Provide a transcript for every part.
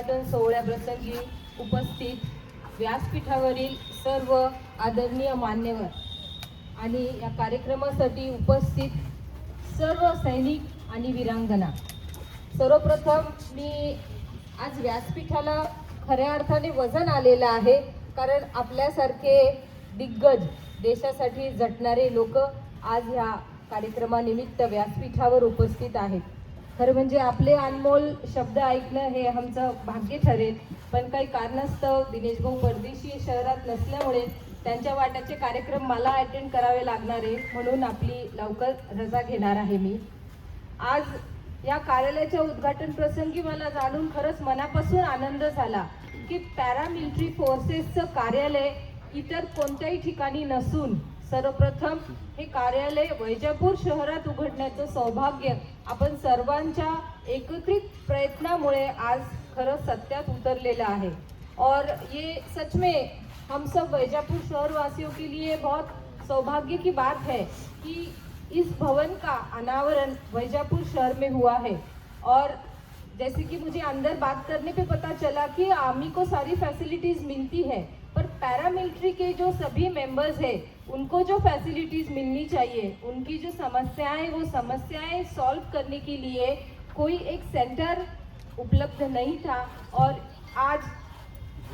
उद्घाटन सोहळ्याप्रसंगी उपस्थित व्यासपीठावरील सर्व आदरणीय मान्यवर आणि या कार्यक्रमासाठी उपस्थित सर्व सैनिक आणि वीरांगना, सर्वप्रथम मी आज व्यासपीठाला खऱ्या अर्थाने वजन आलेलं आहे, कारण आपल्यासारखे दिग्गज देशासाठी झटणारे लोक आज ह्या कार्यक्रमानिमित्त व्यासपीठावर उपस्थित आहेत. खरं म्हणजे आपले अनमोल शब्द ऐकणं हे आमचं भाग्य ठरेल, पण काही कारणास्तव दिनेश भाऊ परदेशी शहरात नसल्यामुळे त्यांच्या वाट्याचे कार्यक्रम मला अटेंड करावे लागणार आहे, म्हणून आपली लवकर रजा घेणार आहे मी. आज या कार्यालयाच्या उद्घाटन प्रसंगी मला जाणून खरंच मनापासून आनंद झाला की पॅरामिलिटरी फोर्सेसचं कार्यालय इतर कोणत्याही ठिकाणी नसून सर्वप्रथम हे कार्यालय वैजापूर शहरात उघडण्याचं सौभाग्य आपण सर्वांच्या एकत्रित प्रयत्नामुळे आज खरंच सत्यात उतरलेलं आहे. और ये सच में हम सब वैजापुर शहर वासियों के लिए बहुत सौभाग्य की बात है कि इस भवन का अनावरण वैजापुर शहर में हुआ है. और जैसे कि मुझे अंदर बात करने पे पता चला कि आर्मी को सारी फैसिलिटीज़ मिलती है, पर पैरामिलिट्री के जो सभी मेंबर्स हैं उनको जो फैसिलिटीज़ मिलनी चाहिए, उनकी जो समस्याएं वो समस्याएं सॉल्व करने के लिए कोई एक सेंटर उपलब्ध नहीं था. और आज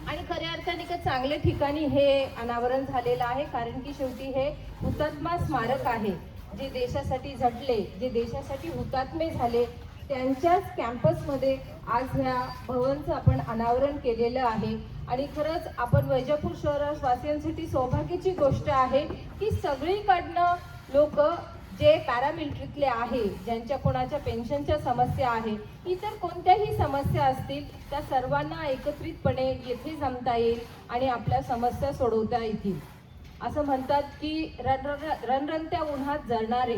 आणि खऱ्या अर्थाने का चांगल्या ठिकाणी हे अनावरण झालेलं आहे, कारण की शेवटी हे हुतात्मा स्मारक आहे. जे देशासाठी झटले, जे देशासाठी हुतात्मे झाले, त्यांच्याच कॅम्पसमध्ये आज ह्या भवनचं आपण अनावरण केलेलं आहे. आणि खरंच आपण वैजापूर शहरवासियांसाठी सौभाग्याची गोष्ट आहे की सगळीकडनं लोक जे पॅरामिलिटरीतले आहे, ज्यांच्या कोणाच्या पेन्शनच्या समस्या आहे, इतर कोणत्याही समस्या असतील, त्या सर्वांना एकत्रितपणे येथे जमता येईल आणि आपल्या समस्या सोडवता येतील. असं म्हणतात की रणरणत्या उन्हात जळणारे,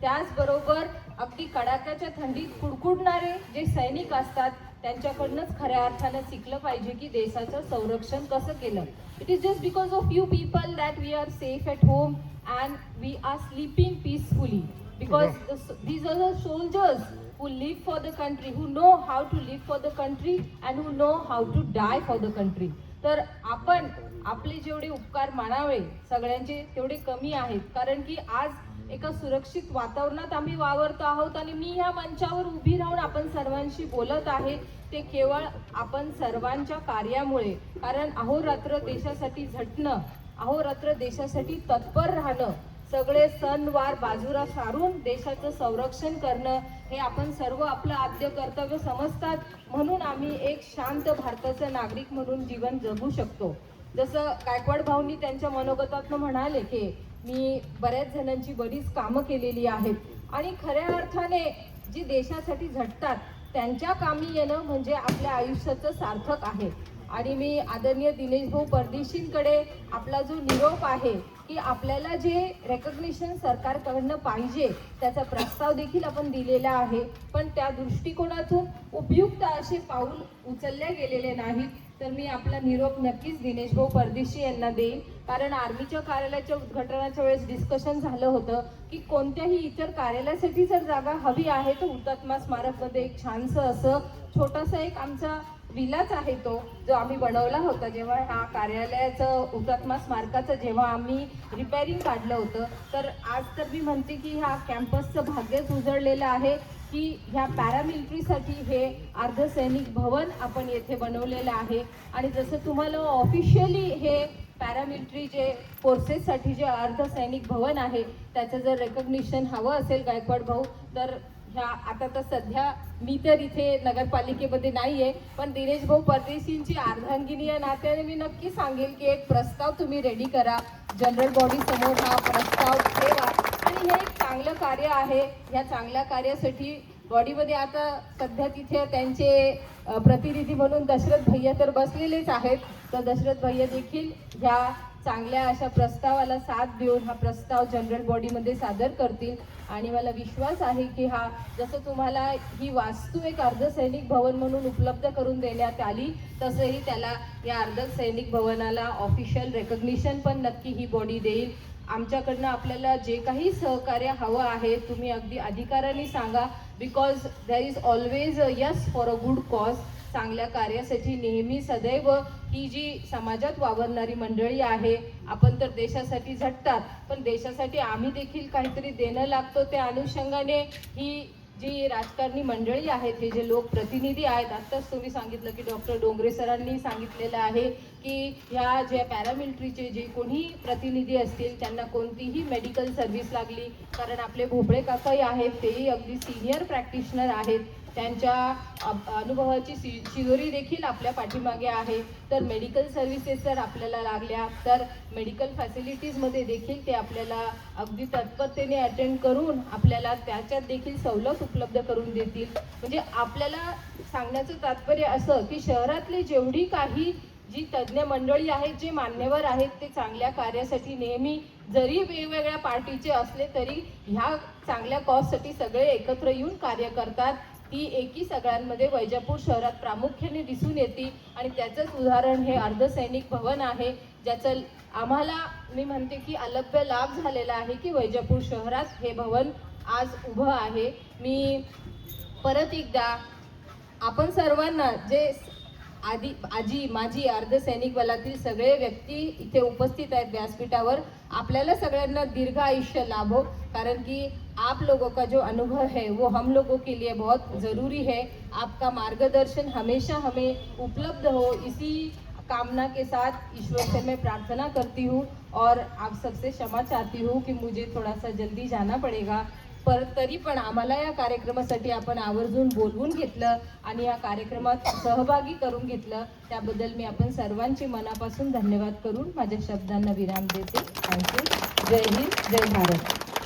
त्याचबरोबर अगदी कडाक्याच्या थंडीत कुडकुडणारे जे सैनिक असतात, त्यांच्याकडनंच खऱ्या अर्थानं शिकलं पाहिजे की देशाचं संरक्षण कसं केलं. It is just because of you people that we are safe at home and we are sleeping peacefully, because these are the soldiers who live for the country, who know how to live for the country and who know how to die for the country. तर आपण आपले जेवढे उपकार मानावे सगळ्यांचे तेवढे कमी आहेत, कारण की आज एका सुरक्षित वातावरणात आम्ही वावरतो आहोत आणि मी ह्या मंचावर उभी राहून आपण सर्वांशी बोलत आहे ते केवळ आपण सर्वांच्या कार्यामुळे. कारण अहोरात्र देशासाठी झटणं, अहोरात्र देशासाठी तत्पर राहणं, सगळे सणवार बाजूला सारून देशाचं संरक्षण करणं हे आपण सर्व आपलं आद्य कर्तव्य समजतात. म्हणून आम्ही एक शांत भारताचे नागरिक म्हणून जीवन जगू शकतो. जसं गायकवाड भाऊंनी त्यांच्या मनोगतातनं म्हणाले की मी बऱ्याच जणांची बरीच कामं केलेली आहेत आणि खऱ्या अर्थाने जी देशासाठी झटतात त्यांच्या कामी येणं म्हणजे आपल्या आयुष्याचं सार्थक आहे. आणि मी आदरणीय दिनेश भाऊ परदेशींकडे आपला जो निरोप आहे की आपल्याला जे रेकग्निशन सरकारकडनं पाहिजे त्याचा प्रस्ताव देखील आपण दिलेला आहे, पण त्या दृष्टिकोनातून उपयुक्त असे पाऊल उचलले गेलेले नाहीत. तर मी आपला निरोप नक्कीच दिनेश भाऊ परदेशी यांना देईन, कारण आर्मीच्या कार्यालयाच्या उद्घाटनाच्या वेळेस डिस्कशन झालं होतं की कोणत्याही इतर कार्यालयासाठी जर जागा हवी आहे तर हुतात्मा स्मारकमध्ये एक छानसं असं छोटासा एक आमचा विलाच आहे तो जो आम्ही बनवला होता जेव्हा ह्या कार्यालयाचं हुतात्मा स्मारकाचं जेव्हा आम्ही रिपेअरिंग काढलं होतं. तर आज तर मी म्हणते की ह्या कॅम्पसचं भाग्यच उजळलेलं आहे की ह्या पॅरामिलिटरीसाठी हे अर्धसैनिक भवन आपण येथे बनवलेलं आहे. आणि जसं तुम्हाला ऑफिशियली हे पॅरामिलिटरी जे फोर्सेससाठी जे अर्धसैनिक भवन आहे त्याचं जर रेकग्निशन हवं असेल गायकवाड भाऊ, तर ह्या आता तर सध्या मी तर इथे नगरपालिकेमध्ये नाही आहे, पण दिनेश भाऊ परदेशींची अर्धांगिनी या नात्याने मी नक्की सांगेल की एक प्रस्ताव तुम्ही रेडी करा, जनरल बॉडी समोर हा प्रस्ताव ठेवा. आणि हे एक चांगलं कार्य आहे. ह्या चांगल्या कार्यासाठी बॉडीमध्ये आता सध्या तिथे त्यांचे प्रतिनिधी म्हणून दशरथ भैया तर बसलेलेच आहेत, तर दशरथ भैया देखील ह्या चांगल्या अशा प्रस्तावाला साथ देऊन हा प्रस्ताव जनरल बॉडीमध्ये सादर करतील. आणि मला विश्वास आहे की हा जसं तुम्हाला ही वास्तू एक अर्धसैनिक भवन म्हणून उपलब्ध करून देण्यात आली, तसंही त्याला या अर्धसैनिक भवनाला ऑफिशियल रेकग्निशन पण नक्की ही बॉडी देईल. आमच्याकडनं आपल्याला जे काही सहकार्य हवं आहे तुम्ही अगदी अधिकाराने सांगा, because there is always a yes for a good cause. चांगल्या कार्यासाठी नेहमी सदैव ही जी समाजात वावरणारी मंडळी आहे, आपण तर देशासाठी झटतात, पण देशासाठी आम्ही देखील काहीतरी देणं लागतो, त्या अनुषंगाने ही जी राजकारणी मंडळी आहेत, हे जे लोकप्रतिनिधी आहेत, आत्ताच तुम्ही सांगितलं की डॉक्टर डोंगरे सरांनी सांगितलेलं आहे की ह्या ज्या पॅरामिलिटरीचे जे कोणी प्रतिनिधी असतील त्यांना कोणतीही मेडिकल सर्व्हिस लागली, कारण आपले भोपळे काकाही आहेत, तेही अगदी सिनियर प्रॅक्टिशनर आहेत, त्यांच्या अनुभवाची शिदोरी देखील आपल्या पाठीमागे आहे, तर मेडिकल सर्व्हिसेस जर आपल्याला लागल्या तर मेडिकल फॅसिलिटीजमध्ये देखील ते आपल्याला अगदी तत्परतेने अटेंड करून आपल्याला त्याच्यात देखील सवलत उपलब्ध करून देतील. म्हणजे आपल्याला सांगण्याचं तात्पर्य असं की शहरातली जेवढी काही जी तज्ज्ञ मंडळी आहेत, जे मान्यवर आहेत, ते चांगल्या कार्यासाठी नेहमी जरी वेगवेगळ्या पार्टीचे असले तरी ह्या चांगल्या कॉजसाठी सगळे एकत्र येऊन कार्य करतात. ती एकी सगळ्यांमध्ये वैजापूर शहरात प्रामुख्याने दिसून येते आणि त्याचंच उदाहरण हे अर्धसैनिक भवन आहे, ज्याचं आम्हाला मी म्हणते की अलभ्य लाभ झालेला आहे की वैजापूर शहरात हे भवन आज उभं आहे. मी परत एकदा आपण सर्वांना जे आजी माजी अर्धसैनिक बलातील सगळे व्यक्ती इथे उपस्थित आहेत व्यासपीठावर, आपल्याला सगळ्यांना दीर्घ आयुष्य लाभो, कारण कि आप लोगों का जो अनुभव है वो हम लोगों के लिए बहुत ज़रूरी है. आपका मार्गदर्शन हमेशा हमें उपलब्ध हो, इसी कामना के साथ ईश्वर से मैं प्रार्थना करती हूँ और आप सबसे क्षमा चाहती हूँ कि मुझे थोड़ा सा जल्दी जाना पड़ेगा. पर तरी पण आम्हाला या कार्यक्रमासाठी आपण आवर्जून बोलवून घेतलं आणि या कार्यक्रमात सहभागी करून घेतलं, त्याबद्दल मी आपण सर्वांचे मनापासून धन्यवाद करून माझ्या शब्दांना विराम देते. थँक्यू. जय हिंद, जय भारत.